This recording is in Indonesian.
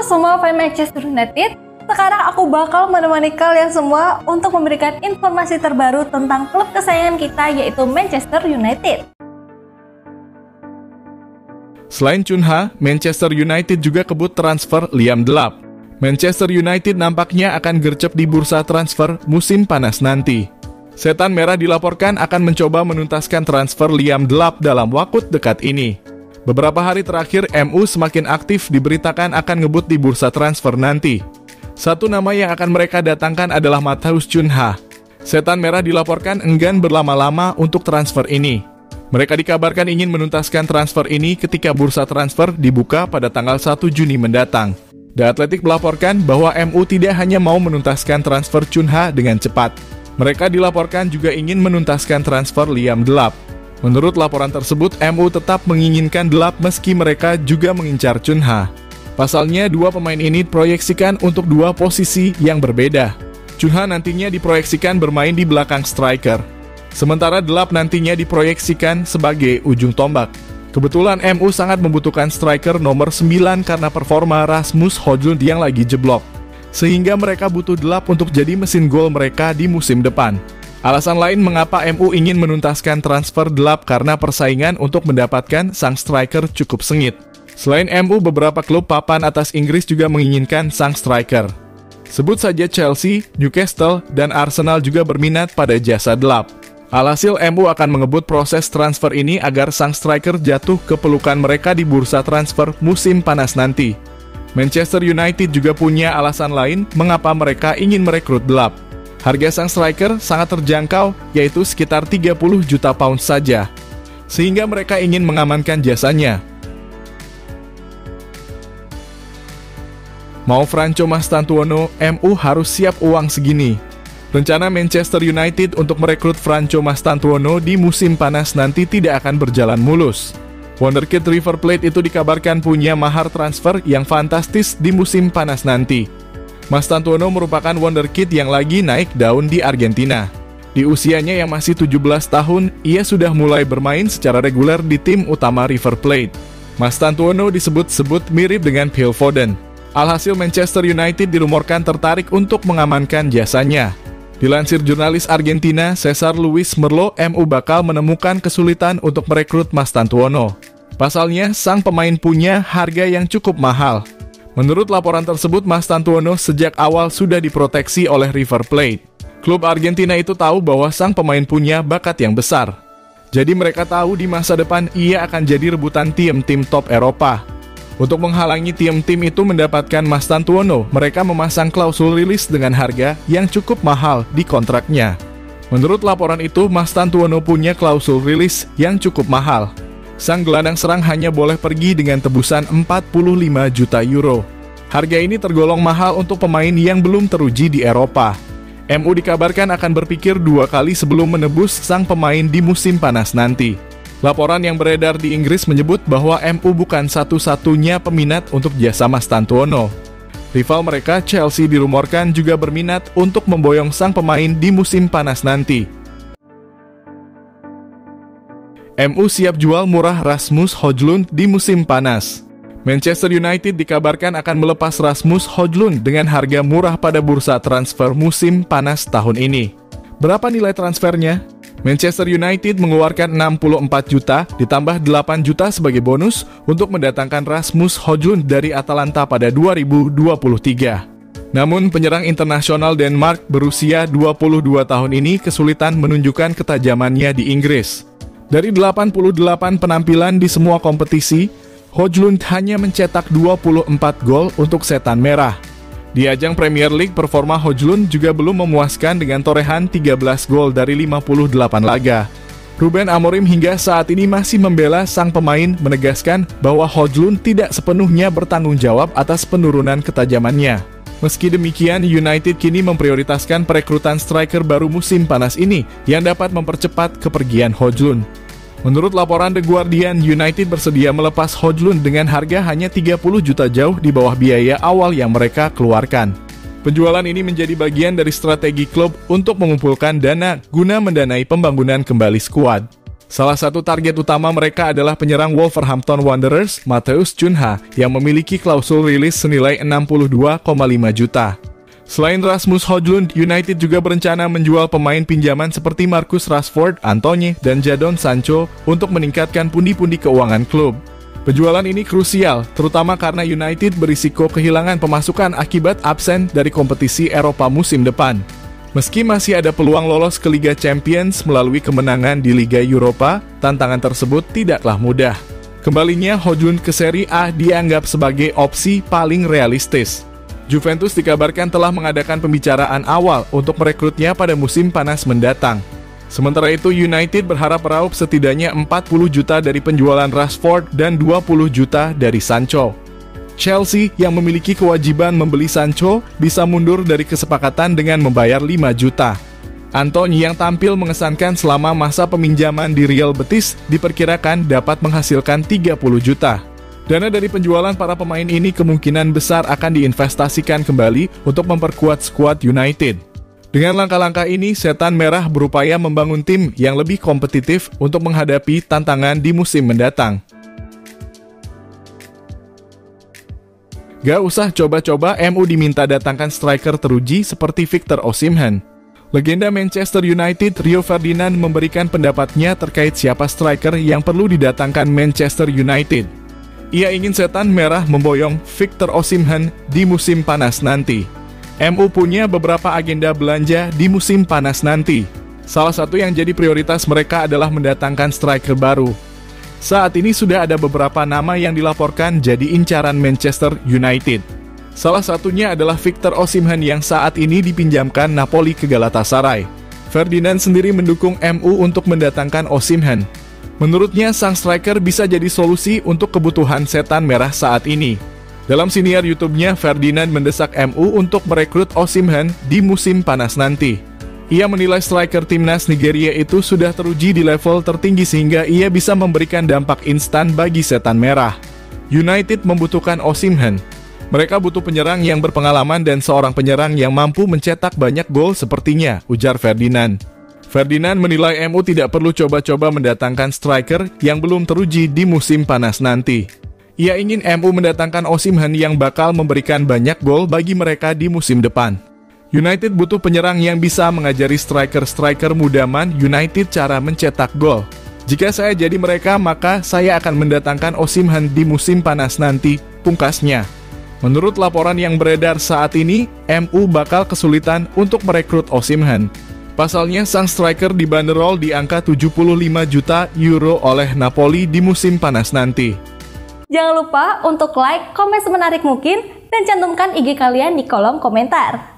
semua fans Manchester United, sekarang aku bakal menemani kalian semua untuk memberikan informasi terbaru tentang klub kesayangan kita yaitu Manchester United. Selain Cunha, Manchester United juga kebut transfer Liam Delap. Manchester United nampaknya akan gercep di bursa transfer musim panas nanti. Setan Merah dilaporkan akan mencoba menuntaskan transfer Liam Delap dalam waktu dekat ini. Beberapa hari terakhir, MU semakin aktif diberitakan akan ngebut di bursa transfer nanti. Satu nama yang akan mereka datangkan adalah Matheus Cunha. Setan Merah dilaporkan enggan berlama-lama untuk transfer ini. Mereka dikabarkan ingin menuntaskan transfer ini ketika bursa transfer dibuka pada tanggal 1 Juni mendatang. The Athletic melaporkan bahwa MU tidak hanya mau menuntaskan transfer Cunha dengan cepat. Mereka dilaporkan juga ingin menuntaskan transfer Liam Delap. Menurut laporan tersebut, MU tetap menginginkan Delap meski mereka juga mengincar Cunha. Pasalnya, dua pemain ini diproyeksikan untuk dua posisi yang berbeda. Cunha nantinya diproyeksikan bermain di belakang striker. Sementara Delap nantinya diproyeksikan sebagai ujung tombak. Kebetulan MU sangat membutuhkan striker nomor 9 karena performa Rasmus Højlund yang lagi jeblok. Sehingga mereka butuh Delap untuk jadi mesin gol mereka di musim depan. Alasan lain mengapa MU ingin menuntaskan transfer Delap karena persaingan untuk mendapatkan sang striker cukup sengit. Selain MU, beberapa klub papan atas Inggris juga menginginkan sang striker. Sebut saja Chelsea, Newcastle, dan Arsenal juga berminat pada jasa Delap. Alhasil MU akan mengebut proses transfer ini agar sang striker jatuh ke pelukan mereka di bursa transfer musim panas nanti. Manchester United juga punya alasan lain mengapa mereka ingin merekrut Delap. Harga sang striker sangat terjangkau, yaitu sekitar 30 juta pound saja. Sehingga mereka ingin mengamankan jasanya. Mau Franco Mastantuono, MU harus siap uang segini. Rencana Manchester United untuk merekrut Franco Mastantuono di musim panas nanti tidak akan berjalan mulus. Wonderkid River Plate itu dikabarkan punya mahar transfer yang fantastis di musim panas nanti. Mastantuono merupakan wonderkid yang lagi naik daun di Argentina. Di usianya yang masih 17 tahun, ia sudah mulai bermain secara reguler di tim utama River Plate. Mastantuono disebut-sebut mirip dengan Phil Foden. Alhasil Manchester United dirumorkan tertarik untuk mengamankan jasanya. Dilansir jurnalis Argentina Cesar Luis Merlo, MU bakal menemukan kesulitan untuk merekrut Mastantuono. Pasalnya, sang pemain punya harga yang cukup mahal. Menurut laporan tersebut, Mastantuono sejak awal sudah diproteksi oleh River Plate. Klub Argentina itu tahu bahwa sang pemain punya bakat yang besar. Jadi mereka tahu di masa depan ia akan jadi rebutan tim-tim top Eropa. Untuk menghalangi tim-tim itu mendapatkan Mastantuono, mereka memasang klausul rilis dengan harga yang cukup mahal di kontraknya. Menurut laporan itu, Mastantuono punya klausul rilis yang cukup mahal. Sang gelandang serang hanya boleh pergi dengan tebusan 45 juta euro. Harga ini tergolong mahal untuk pemain yang belum teruji di Eropa. MU dikabarkan akan berpikir dua kali sebelum menebus sang pemain di musim panas nanti. Laporan yang beredar di Inggris menyebut bahwa MU bukan satu-satunya peminat untuk jasa Mastantuono. Rival mereka, Chelsea, dirumorkan juga berminat untuk memboyong sang pemain di musim panas nanti. MU siap jual murah Rasmus Højlund di musim panas. Manchester United dikabarkan akan melepas Rasmus Højlund dengan harga murah pada bursa transfer musim panas tahun ini. Berapa nilai transfernya? Manchester United mengeluarkan 64 juta ditambah 8 juta sebagai bonus untuk mendatangkan Rasmus Højlund dari Atalanta pada 2023. Namun penyerang internasional Denmark berusia 22 tahun ini kesulitan menunjukkan ketajamannya di Inggris. Dari 88 penampilan di semua kompetisi, Højlund hanya mencetak 24 gol untuk Setan Merah. Di ajang Premier League, performa Højlund juga belum memuaskan dengan torehan 13 gol dari 58 laga. Ruben Amorim hingga saat ini masih membela sang pemain, menegaskan bahwa Højlund tidak sepenuhnya bertanggung jawab atas penurunan ketajamannya. Meski demikian, United kini memprioritaskan perekrutan striker baru musim panas ini yang dapat mempercepat kepergian Højlund. Menurut laporan The Guardian, United bersedia melepas Højlund dengan harga hanya 30 juta jauh di bawah biaya awal yang mereka keluarkan. Penjualan ini menjadi bagian dari strategi klub untuk mengumpulkan dana guna mendanai pembangunan kembali skuad. Salah satu target utama mereka adalah penyerang Wolverhampton Wanderers, Matheus Cunha, yang memiliki klausul rilis senilai 62,5 juta. Selain Rasmus Højlund, United juga berencana menjual pemain pinjaman seperti Marcus Rashford, Antonio, dan Jadon Sancho untuk meningkatkan pundi-pundi keuangan klub. Penjualan ini krusial, terutama karena United berisiko kehilangan pemasukan akibat absen dari kompetisi Eropa musim depan. Meski masih ada peluang lolos ke Liga Champions melalui kemenangan di Liga Eropa, tantangan tersebut tidaklah mudah. Kembalinya Højlund ke Serie A dianggap sebagai opsi paling realistis. Juventus dikabarkan telah mengadakan pembicaraan awal untuk merekrutnya pada musim panas mendatang. Sementara itu, United berharap meraup setidaknya 40 juta dari penjualan Rashford dan 20 juta dari Sancho. Chelsea yang memiliki kewajiban membeli Sancho bisa mundur dari kesepakatan dengan membayar 5 juta. Antonio yang tampil mengesankan selama masa peminjaman di Real Betis diperkirakan dapat menghasilkan 30 juta. Dana dari penjualan para pemain ini kemungkinan besar akan diinvestasikan kembali untuk memperkuat skuad United. Dengan langkah-langkah ini, Setan Merah berupaya membangun tim yang lebih kompetitif untuk menghadapi tantangan di musim mendatang. Gak usah coba-coba, MU diminta datangkan striker teruji seperti Victor Osimhen. Legenda Manchester United Rio Ferdinand memberikan pendapatnya terkait siapa striker yang perlu didatangkan Manchester United. Ia ingin Setan Merah memboyong Victor Osimhen di musim panas nanti. MU punya beberapa agenda belanja di musim panas nanti. Salah satu yang jadi prioritas mereka adalah mendatangkan striker baru. Saat ini sudah ada beberapa nama yang dilaporkan jadi incaran Manchester United. Salah satunya adalah Victor Osimhen yang saat ini dipinjamkan Napoli ke Galatasaray. Ferdinand sendiri mendukung MU untuk mendatangkan Osimhen. Menurutnya, sang striker bisa jadi solusi untuk kebutuhan Setan Merah saat ini. Dalam siniar YouTube-nya, Ferdinand mendesak MU untuk merekrut Osimhen di musim panas nanti. Ia menilai striker timnas Nigeria itu sudah teruji di level tertinggi sehingga ia bisa memberikan dampak instan bagi Setan Merah. United membutuhkan Osimhen. Mereka butuh penyerang yang berpengalaman dan seorang penyerang yang mampu mencetak banyak gol sepertinya, ujar Ferdinand. Ferdinand menilai MU tidak perlu coba-coba mendatangkan striker yang belum teruji di musim panas nanti. Ia ingin MU mendatangkan Osimhen yang bakal memberikan banyak gol bagi mereka di musim depan. United butuh penyerang yang bisa mengajari striker-striker muda Man United cara mencetak gol. Jika saya jadi mereka, maka saya akan mendatangkan Osimhen di musim panas nanti, pungkasnya. Menurut laporan yang beredar saat ini, MU bakal kesulitan untuk merekrut Osimhen. Pasalnya, sang striker dibanderol di angka 75 juta euro oleh Napoli di musim panas nanti. Jangan lupa untuk like, komen semenarik mungkin, dan cantumkan IG kalian di kolom komentar.